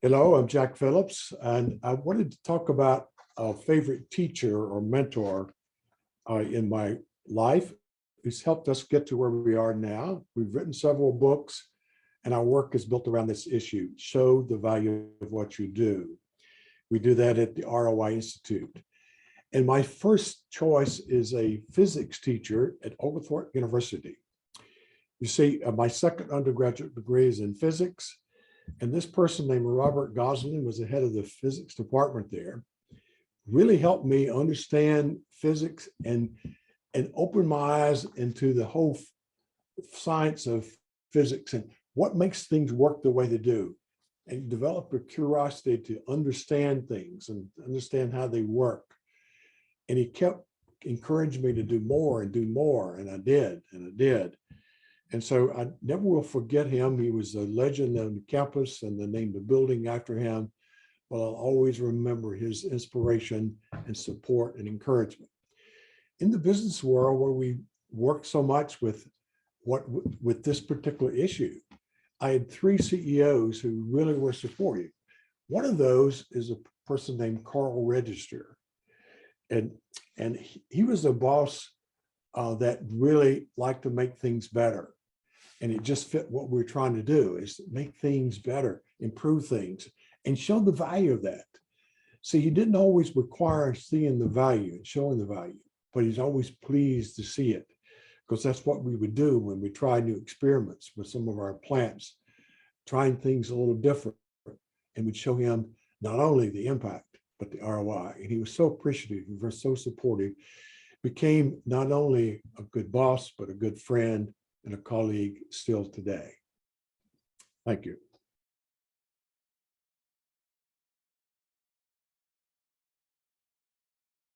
Hello, I'm J Phillips, and I wanted to talk about a favorite teacher or mentor in my life who's helped us get to where we are now. We've written several books, and our work is built around this issue: show the value of what you do. We do that at the ROI Institute. And my first choice is a physics teacher at Oglethorpe University. You see, my second undergraduate degree is in physics. And this person named Robert Goslin was the head of the physics department there. Really helped me understand physics and open my eyes into the whole science of physics and what makes things work the way they do. And developed a curiosity to understand things and understand how they work. And he kept encouraging me to do more and do more. And I did, and I did. And so I never will forget him. He was a legend on the campus, and they named the building after him. But I'll always remember his inspiration and support and encouragement. In the business world, where we work so much with this particular issue, I had three CEOs who really were supportive. One of those is a person named Carl Register. And he was a boss that really liked to make things better. And it just fit what we're trying to do, is make things better, improve things, and show the value of that. See, he didn't always require seeing the value and showing the value, but he's always pleased to see it, because that's what we would do when we try new experiments with some of our plants, trying things a little different, and we'd show him not only the impact, but the ROI. And he was so appreciative, he was so supportive, became not only a good boss, but a good friend and a colleague still today. Thank you.